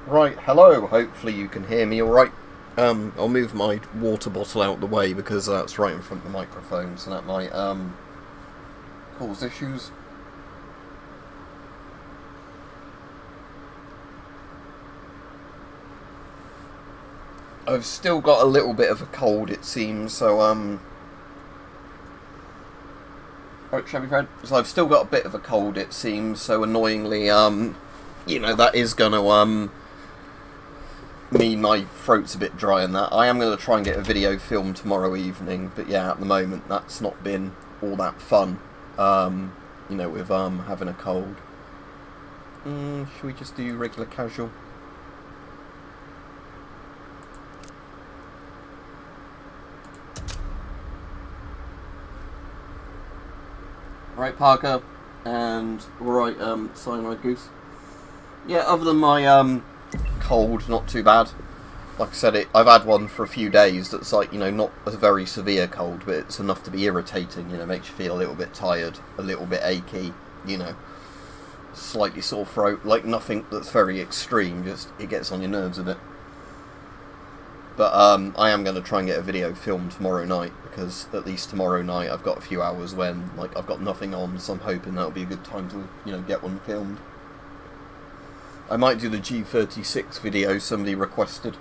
Right, hello, hopefully you can hear me alright. I'll move my water bottle out the way because that's right in front of the microphone, so that might, cause issues. I've still got a little bit of a cold, it seems, so, Right, shall we, Fred? So I've still got a bit of a cold, it seems, so annoyingly, that is gonna, mean my throat's a bit dry and that. I am going to try and get a video filmed tomorrow evening, but yeah, at the moment that's not been all that fun, with having a cold. Should we just do regular casual? Right, Parker, and alright, Cyanide Goose. Yeah, other than my, cold, not too bad. Like I said, I've had one for a few days that's like, not a very severe cold, but it's enough to be irritating, makes you feel a little bit tired, a little bit achy, slightly sore throat, like nothing that's very extreme, just it gets on your nerves a bit. But I am going to try and get a video filmed tomorrow night, because at least tomorrow night I've got a few hours when, I've got nothing on, so I'm hoping that'll be a good time to, get one filmed. I might do the G36 video somebody requested.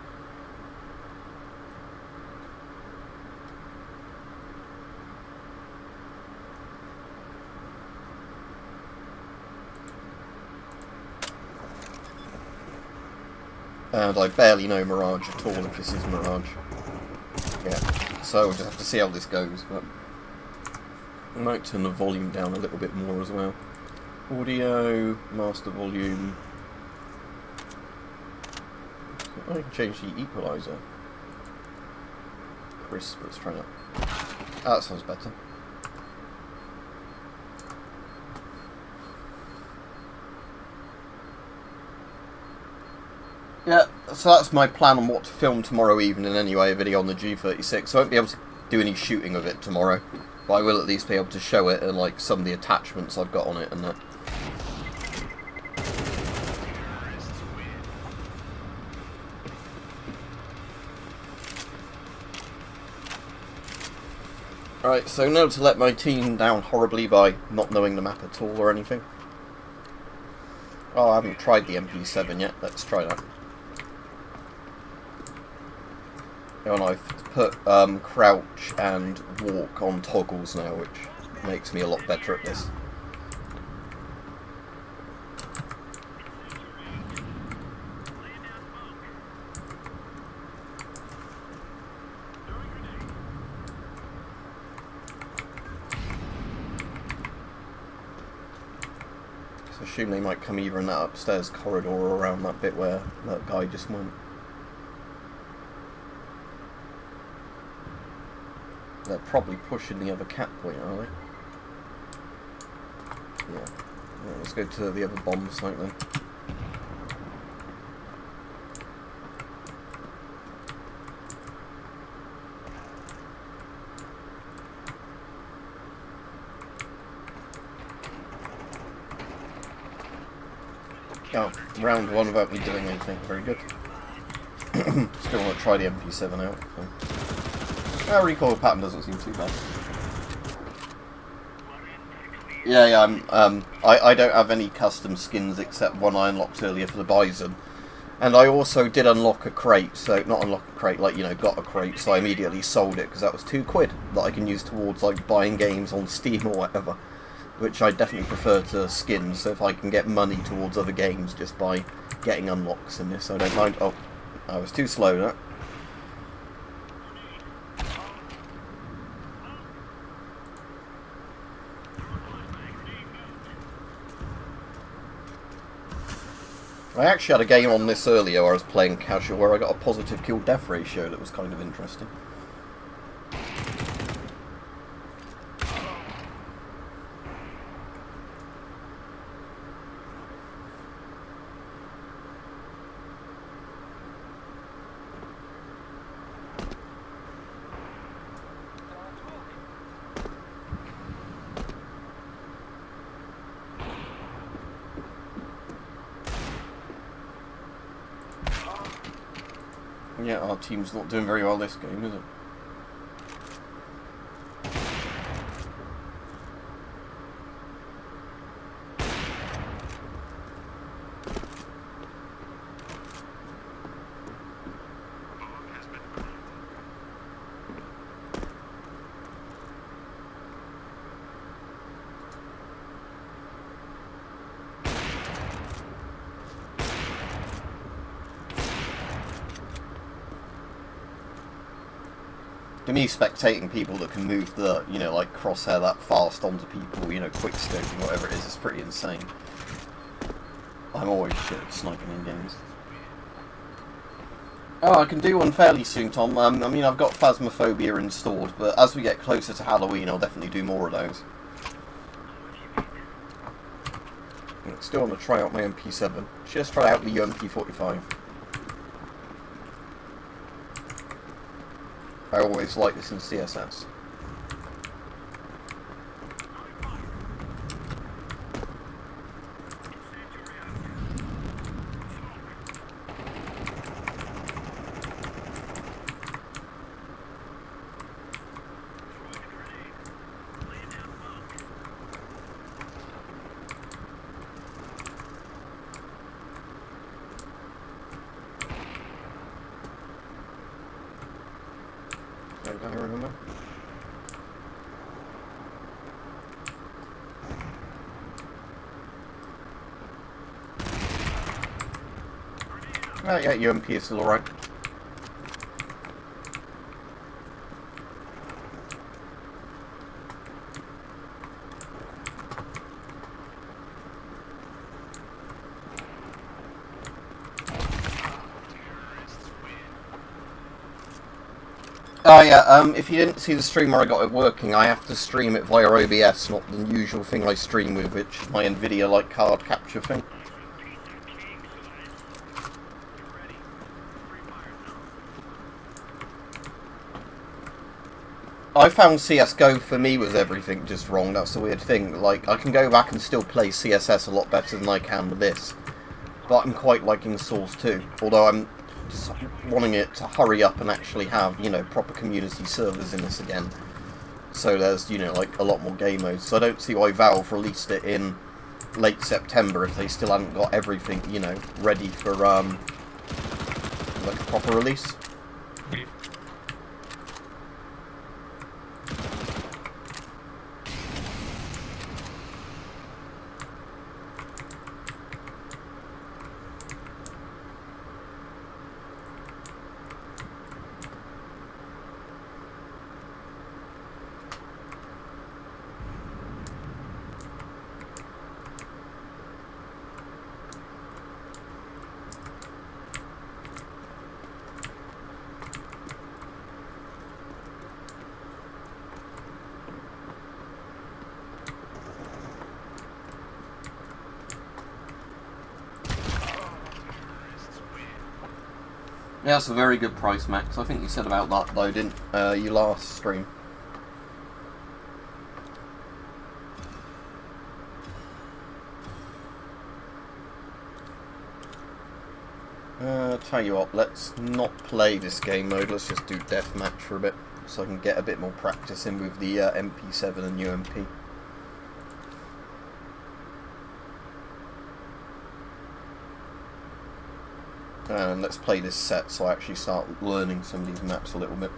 And I barely know Mirage at all, if this is Mirage. Yeah, so we'll just have to see how this goes, but I might turn the volume down a little bit more as well. Audio, master volume. I can change the equalizer. Crisp, let's try that. That sounds better. Yeah, so that's my plan on what to film tomorrow evening anyway, a video on the G36. So I won't be able to do any shooting of it tomorrow, but I will at least be able to show it and some of the attachments I've got on it and that. Alright, so now to let my team down horribly by not knowing the map at all or anything. Oh, I haven't tried the MP7 yet, let's try that. And I've put crouch and walk on toggles now, which makes me a lot better at this. So I assume they might come either in that upstairs corridor or around that bit where that guy just went. They're probably pushing the other cat point, are they? Yeah. Let's go to the other bomb site then. Oh, round one without me doing anything. Very good. Still want to try the MP7 out. So. Recoil pattern doesn't seem too bad. Yeah, I don't have any custom skins except one I unlocked earlier for the Bison. And I also did unlock a crate, so, not unlock a crate, got a crate, so I immediately sold it, because that was £2 that I can use towards, buying games on Steam or whatever. Which I definitely prefer to skins, so if I can get money towards other games just by getting unlocks in this, I don't mind. Oh, I was too slow, that. I actually had a game on this earlier where I was playing casual where I got a positive kill-death ratio that was kind of interesting. Yeah, our team's not doing very well this game, is it? To me, spectating people that can move the, you know, like crosshair that fast onto people, you know, quick scoping, whatever it is pretty insane. I'm always shit at sniping in games. Oh, I can do one fairly soon, Tom. I mean, I've got Phasmophobia installed, but as we get closer to Halloween, I'll definitely do more of those. Still want to try out my MP7. Just try out the UMP45. I always like this in CSS. I remember. Oh, yeah, UMP is still alright. Oh yeah, if you didn't see the stream where I got it working, I have to stream it via OBS, not the usual thing I stream with, which is my NVIDIA like card capture thing. I found CSGO for me was everything just wrong. That's the weird thing. Like, I can go back and still play CSS a lot better than I can with this, but I'm quite liking Source 2, although I'm just wanting it to hurry up and actually have, you know, proper community servers in this again. So there's, you know, like a lot more game modes. So I don't see why Valve released it in late September if they still haven't got everything, you know, ready for like a proper release. Yeah, that's a very good price, Max. I think you said about that, though, didn't you, last stream? Tell you what, let's not play this game mode. Let's just do deathmatch for a bit, so I can get a bit more practice in with the MP7 and UMP. And let's play this set so I actually start learning some of these maps a little bit.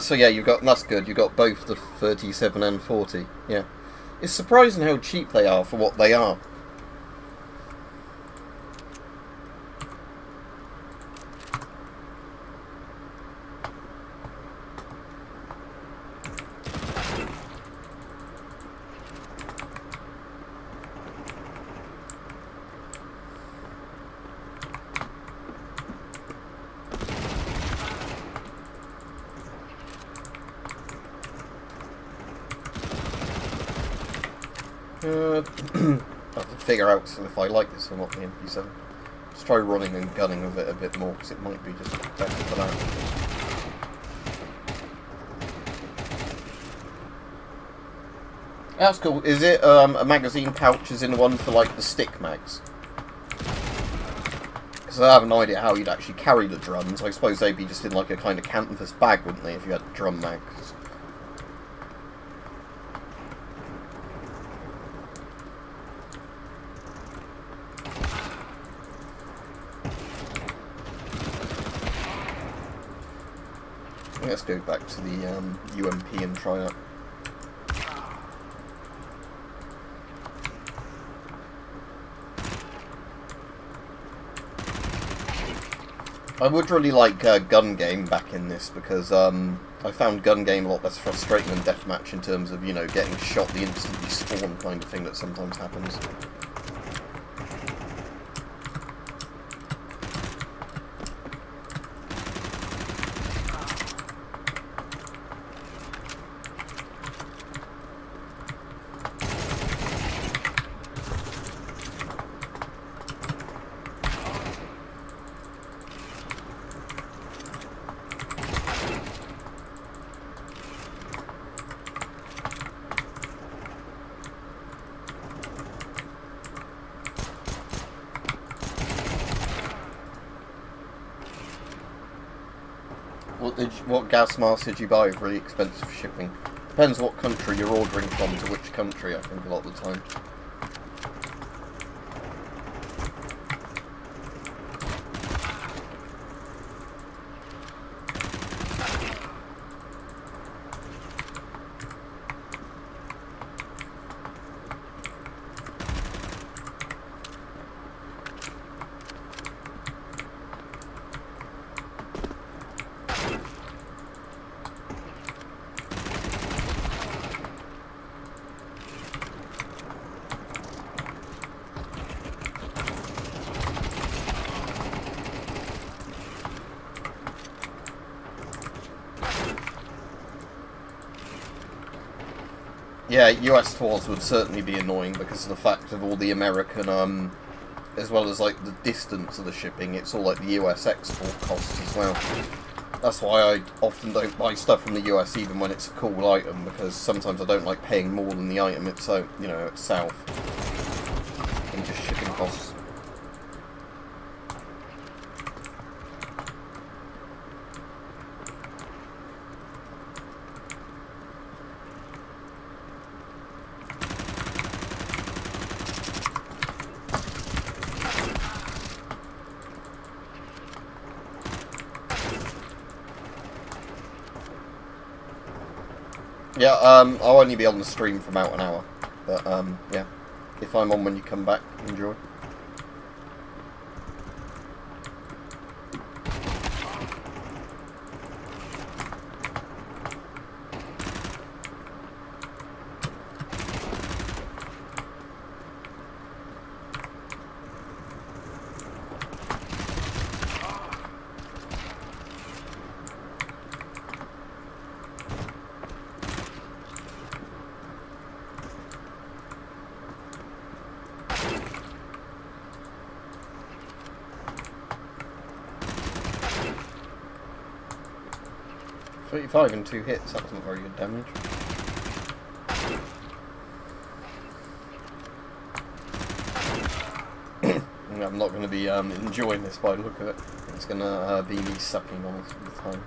So yeah, you've got, that's good, you've got both the 37 and 40, yeah. It's surprising how cheap they are for what they are. I have to figure out if I like this or not, the MP7. Let's try running and gunning with it a bit more, because it might be just better for that. That's cool. Is it a magazine pouch is in one for like the stick mags? Because I have no idea how you'd actually carry the drums. I suppose they'd be just in like a kind of canvas bag, wouldn't they, if you had drum mags? Let's go back to the UMP and try that. I would really like gun game back in this, because I found gun game a lot less frustrating than deathmatch in terms of, you know, getting shot the instant you spawn kind of thing that sometimes happens. What gas mask did you buy with really expensive shipping? Depends what country you're ordering from to which country, I think, a lot of the time. Yeah, US tours would certainly be annoying because of the fact of all the American, as well as like the distance of the shipping, it's all like the US export costs as well. That's why I often don't buy stuff from the US even when it's a cool item, because sometimes I don't like paying more than the item itself, you know, itself, and just shipping costs. Yeah, I'll only be on the stream for about an hour, but yeah, if I'm on when you come back, enjoy. .35 and 2 hits, that's not very good damage. I'm not going to be enjoying this by the look of it. It's going to be me sucking on it all the time.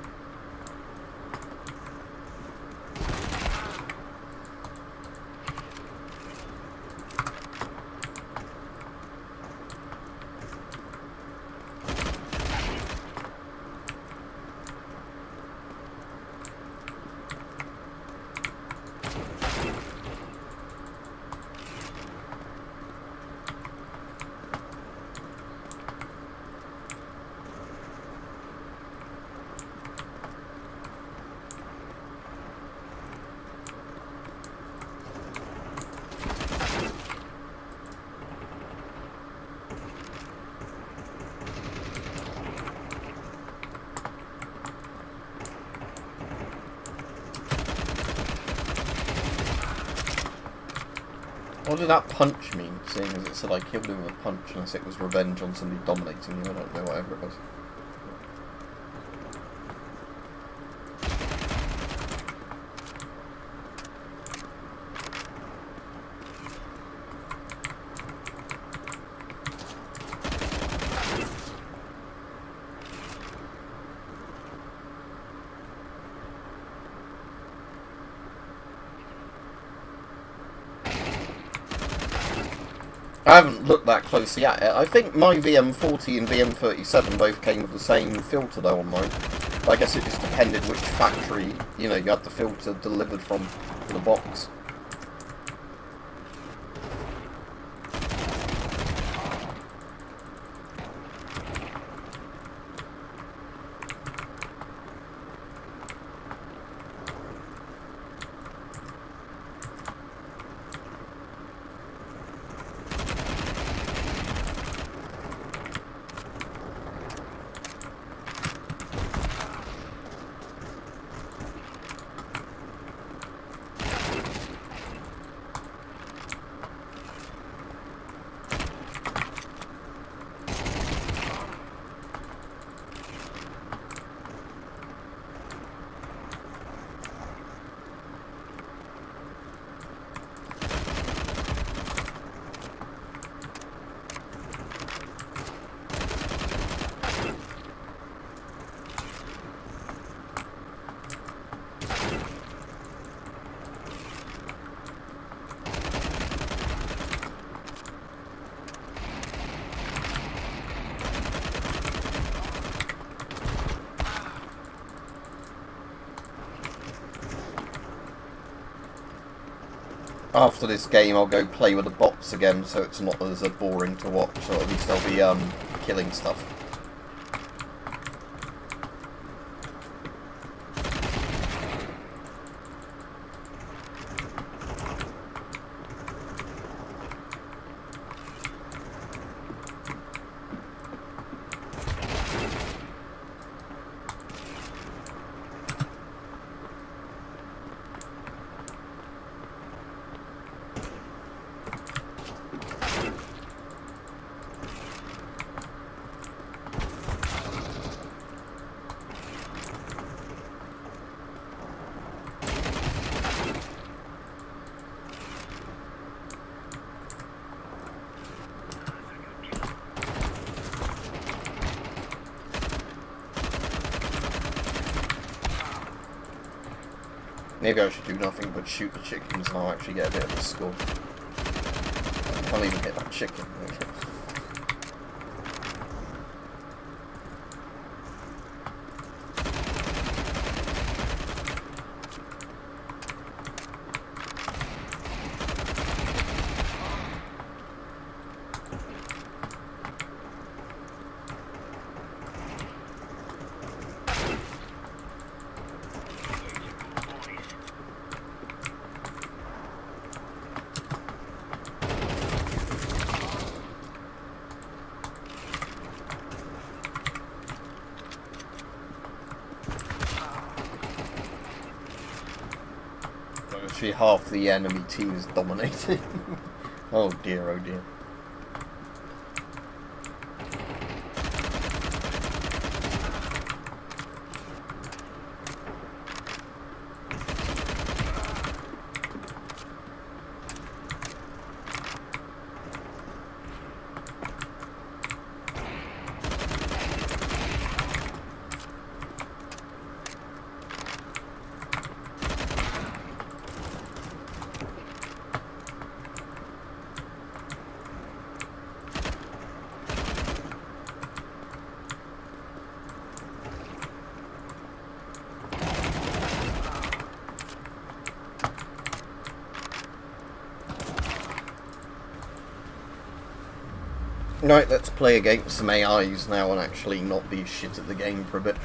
What did that punch mean, seeing as it said I killed him with a punch, unless it was revenge on somebody dominating you, I don't know, whatever it was. I haven't looked that closely at it. I think my VM40 and VM37 both came with the same filter though on mine. But I guess it just depended which factory, you know, you had the filter delivered from the box. After this game, I'll go play with the bots again, so it's not as boring to watch. So at least I'll be killing stuff. Maybe I should do nothing but shoot the chickens and I'll actually get a bit of a score. I can't even hit that chicken. Actually, half the enemy team is dominating. Oh dear, oh dear. Right, let's play against some AIs now and actually not be shit at the game for a bit.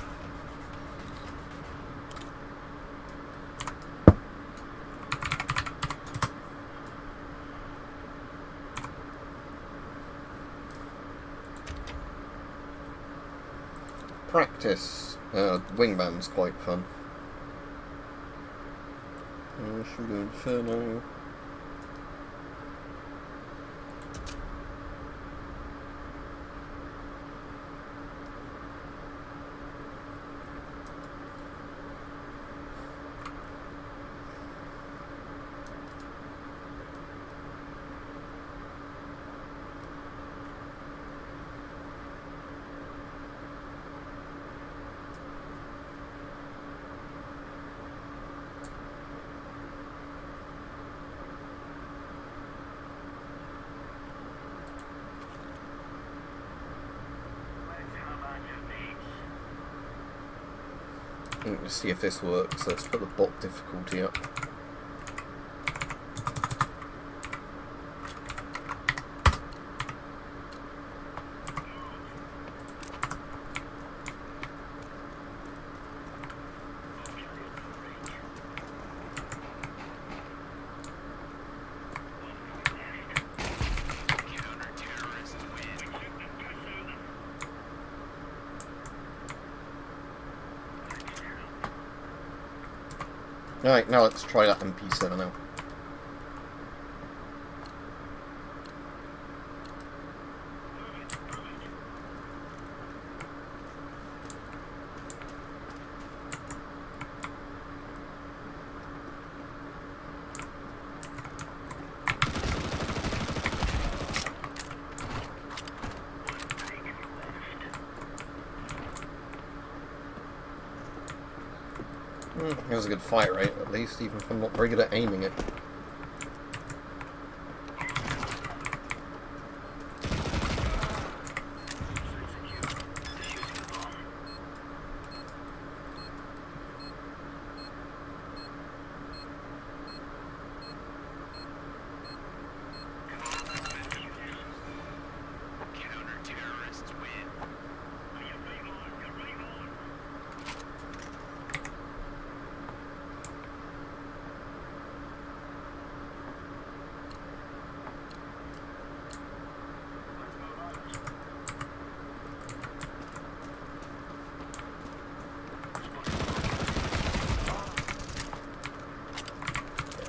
Practice. Wingman's quite fun. Shoot Inferno. Let's see if this works. Let's put the bot difficulty up. Alright, now let's try that MP7 out. It was a good fire rate, at least, even if I'm not very good at aiming it.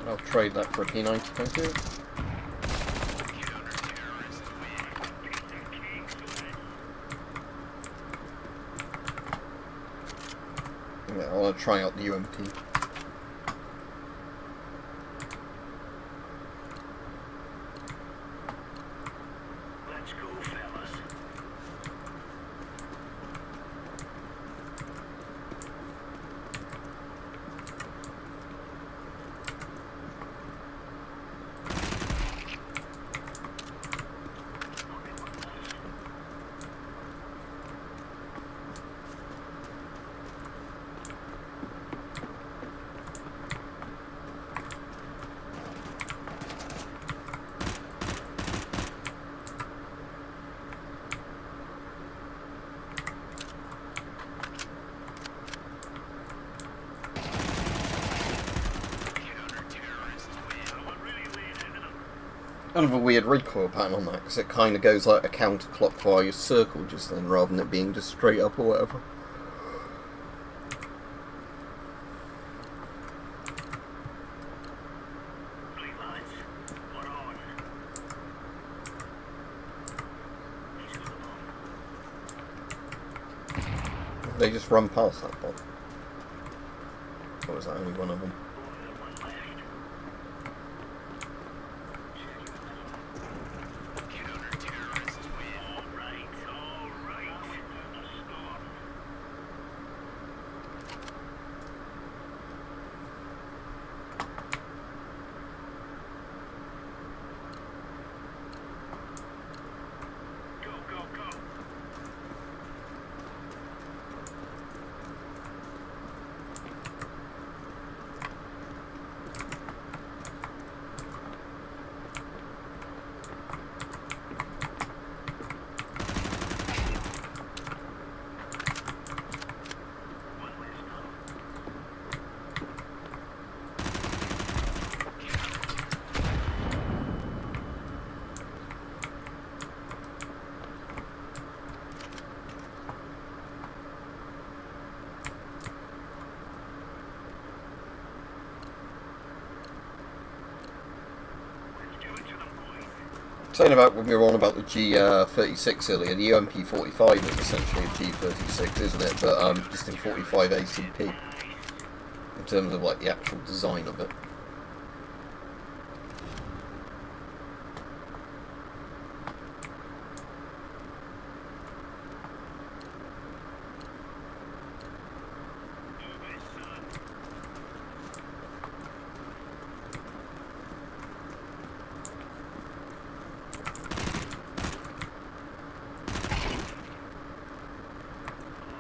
I'll trade that for a P90, thank you. Yeah, I want to try out the UMP. Let's go, fellas. Kind of a weird recoil pattern on that, because it kind of goes like a counterclockwise circle just then, rather than it being just straight up or whatever. Green lights. We're on. He's got the bomb. They just run past that bot. Or was that only one of them? One left. Counter-terrorists win. All right. The storm. Go, go, go. One left now. Let's give it to them, boys. Saying about when we were on about the G36 earlier, the UMP45 is essentially a G36, isn't it? But just in 45 ACP, in terms of like the actual design of it. Move it, son.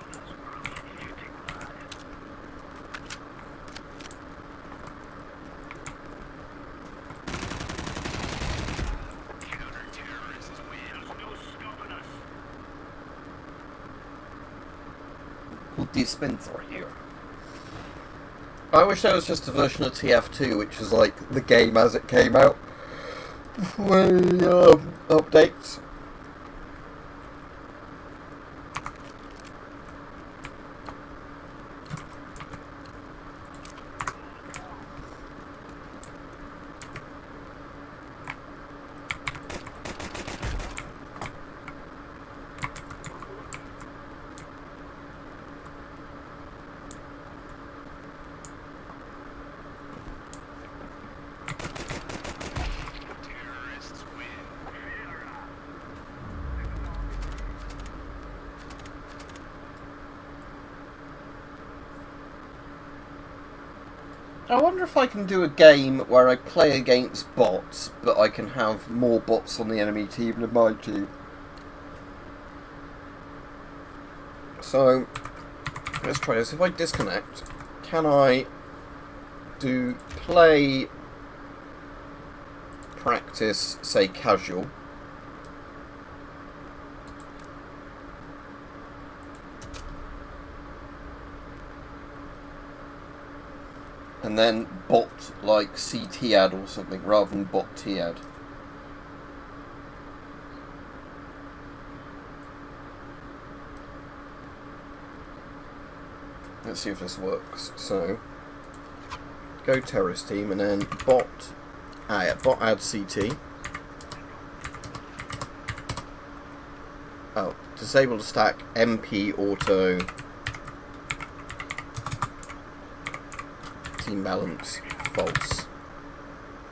Oh, that's brilliant shooting, lad. He's been through here. I wish there was just a version of TF2 which was like the game as it came out before updates. I wonder if I can do a game where I play against bots, but I can have more bots on the enemy team than my team. So, let's try this. If I disconnect, can I do play, practice, say casual? And then bot like CT ad or something rather than bot T ad. Let's see if this works. So go terrorist team and then bot ad CT. Oh, disable the stack MP auto team balance false.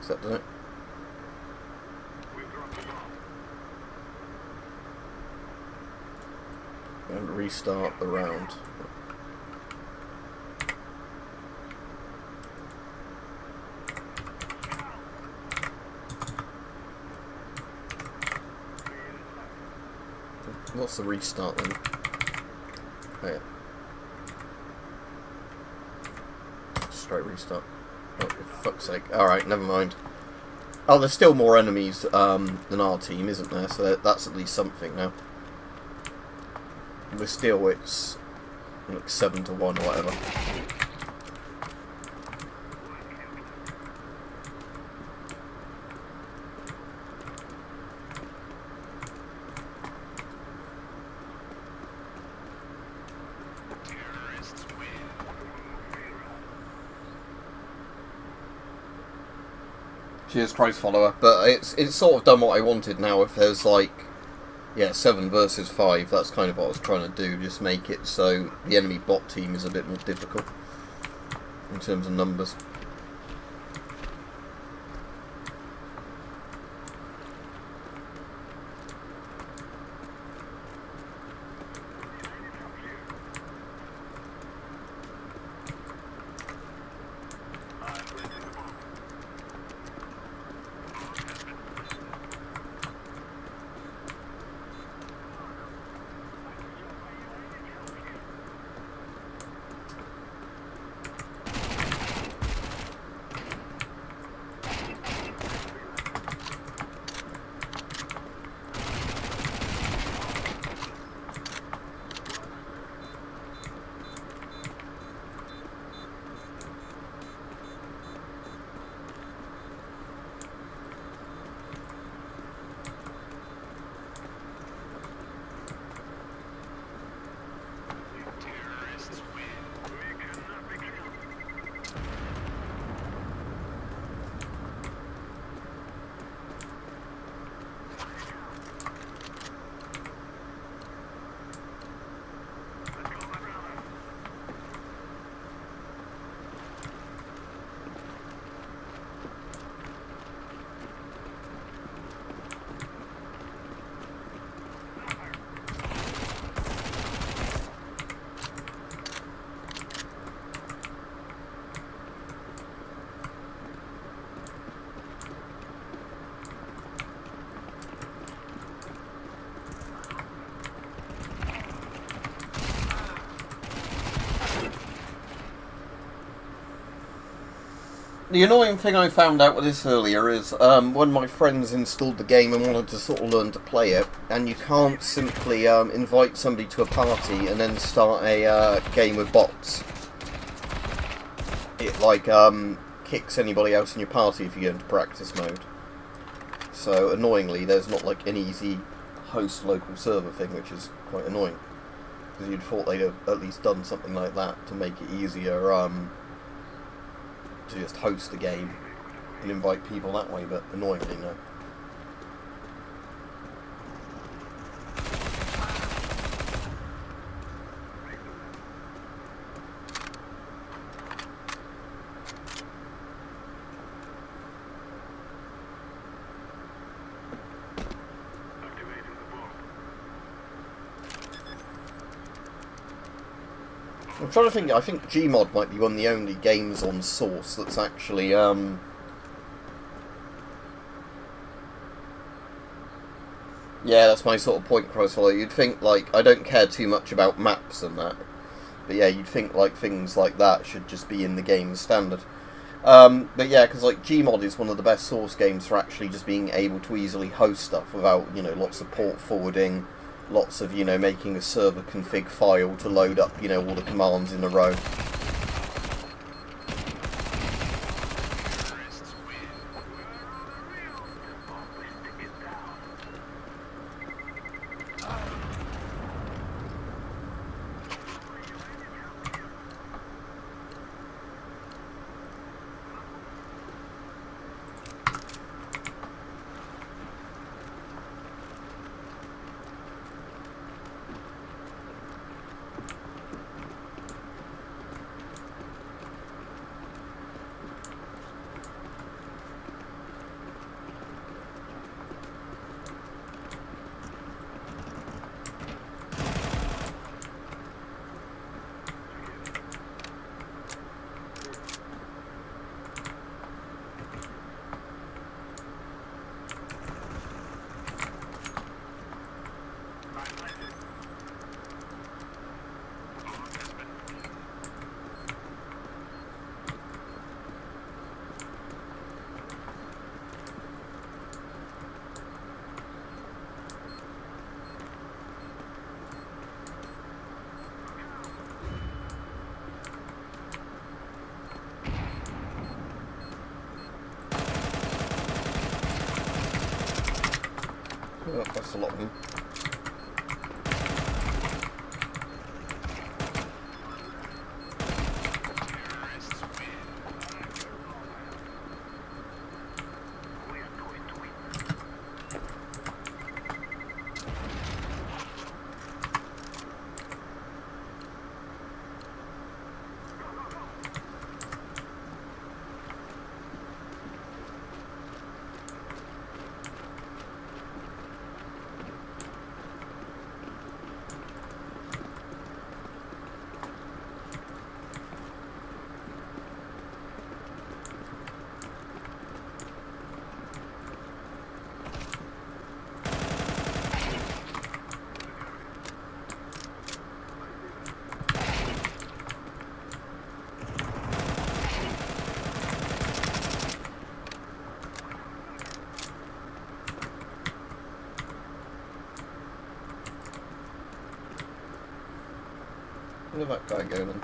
Is that done it? And restart the round. What's the restart then? Oh, yeah. Straight restart. Oh, for fuck's sake. Alright, never mind. Oh, there's still more enemies than our team, isn't there? So that's at least something now. We're still, it's like 7-1 or whatever. Cheers, Christ follower. But it's sort of done what I wanted now. If there's like, yeah, 7 versus 5, that's kind of what I was trying to do. Just make it so the enemy bot team is a bit more difficult in terms of numbers. The annoying thing I found out with this earlier is when my friends installed the game and wanted to sort of learn to play it, and you can't simply invite somebody to a party and then start a game with bots. It like kicks anybody else in your party if you go into practice mode. So annoyingly, there's not like an easy host local server thing, which is quite annoying. Because you'd thought they'd have at least done something like that to make it easier to just host a game and invite people that way, but annoyingly no. Activating the bomb. I'm trying to think, I think Gmod might be one of the only games on Source that's actually, yeah, that's my sort of point, Crossfollow. You'd think, like, I don't care too much about maps and that, but yeah, you'd think, like, things like that should just be in the game standard. But yeah, because, like, Gmod is one of the best Source games for actually just being able to easily host stuff without, you know, lots of port forwarding, lots of, you know, making a server config file to load up, you know, all the commands in a row. Oh, that's a lot of them. Where did that guy go then?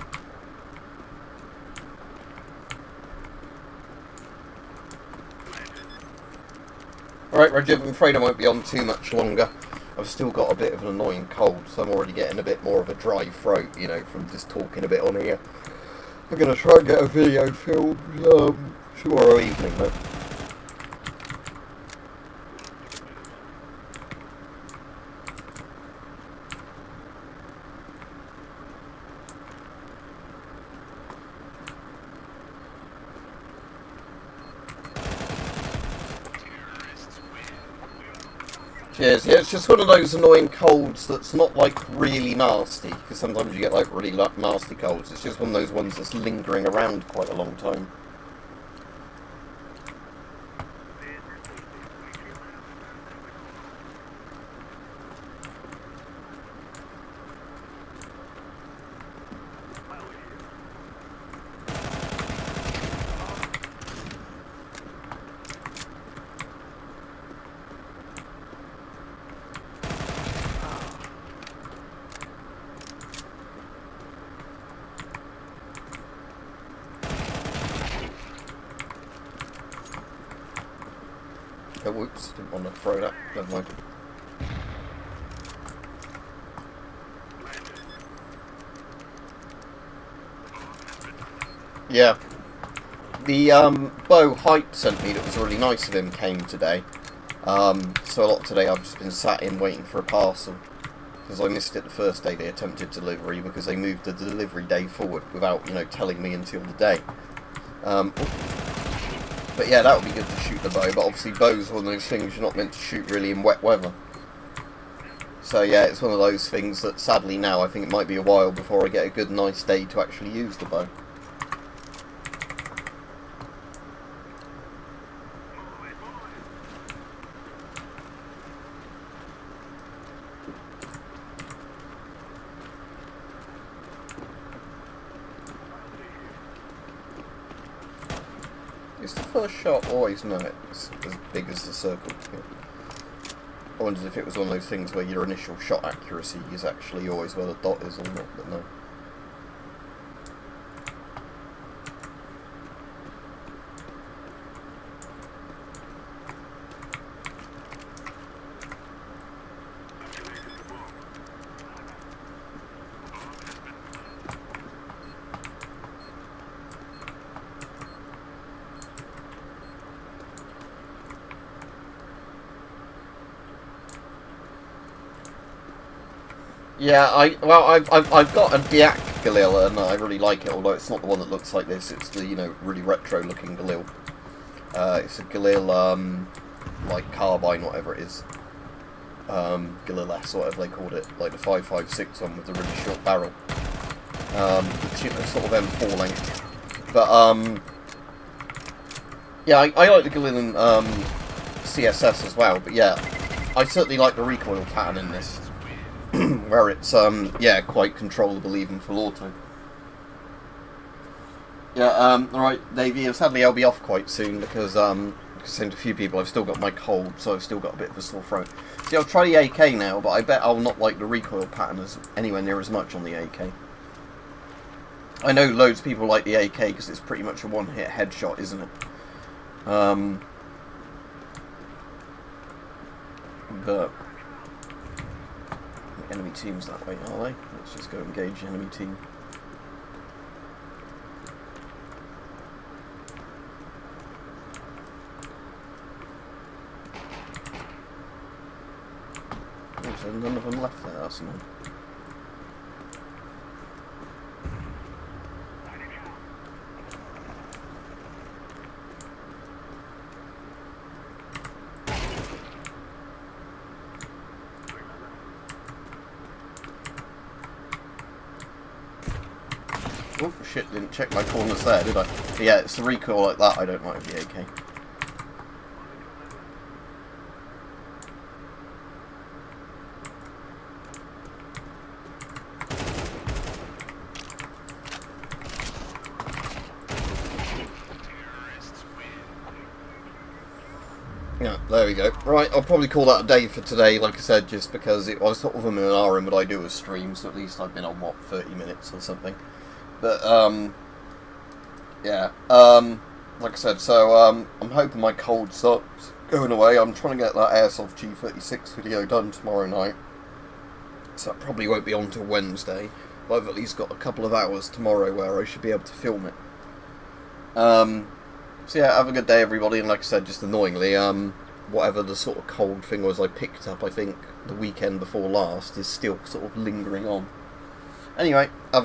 Alright, Rajiv, I'm afraid I won't be on too much longer. I've still got a bit of an annoying cold, so I'm already getting a bit more of a dry throat, you know, from just talking a bit on here. I'm going to try and get a video filmed tomorrow evening, though. Cheers. Yeah, it's just one of those annoying colds that's not like really nasty, because sometimes you get like really nasty colds. It's just one of those ones that's lingering around quite a long time. Oh, whoops, didn't want to throw that. Never mind. Yeah. The Bo Hype sent me that was really nice of him came today. So a lot today I've just been sat in waiting for a parcel. Because I missed it the first day they attempted delivery because they moved the delivery day forward without, telling me until the day. But yeah, that would be good to shoot the bow, but obviously bow's one of those things you're not meant to shoot really in wet weather. So yeah, it's one of those things that sadly now I think it might be a while before I get a good nice day to actually use the bow. Is the first shot always no? It's as big as the circle. I wondered if it was one of those things where your initial shot accuracy is actually always where the dot is or not, but no. Yeah, I've got a Diak Galil and I really like it. Although it's not the one that looks like this. It's the really retro looking Galil. It's a Galil like carbine, whatever it is. Galil S, or whatever they called it, like the 5.56 one with the really short barrel. Sort of M4 length. But yeah, I like the Galil in CSS as well. But yeah, I certainly like the recoil pattern in this. Where it's yeah, quite controllable even full auto. Yeah, alright, Davey, sadly I'll be off quite soon because sent a few people, I've still got my cold, so I've still got a bit of a sore throat. See, I'll try the AK now, but I bet I'll not like the recoil pattern as anywhere near as much on the AK. I know loads of people like the AK because it's pretty much a one-hit headshot, isn't it? But enemy teams that way, are they? Let's just go engage the enemy team. There's none of them left there, that's annoying. Oh shit, didn't check my corners there, did I? But yeah, it's the recoil like that I don't like with the AK. Yeah, there we go. Right, I'll probably call that a day for today, like I said, just because I was sort of in an hour in what I do a stream, so at least I've been on, what, 30 minutes or something. But, yeah, like I said, so, I'm hoping my cold starts going away. I'm trying to get that Airsoft G36 video done tomorrow night, so that probably won't be on till Wednesday, but I've at least got a couple of hours tomorrow where I should be able to film it. So yeah, have a good day everybody, and like I said, just annoyingly, whatever the sort of cold thing was I picked up, I think, the weekend before last, is still sort of lingering on. Anyway, have a good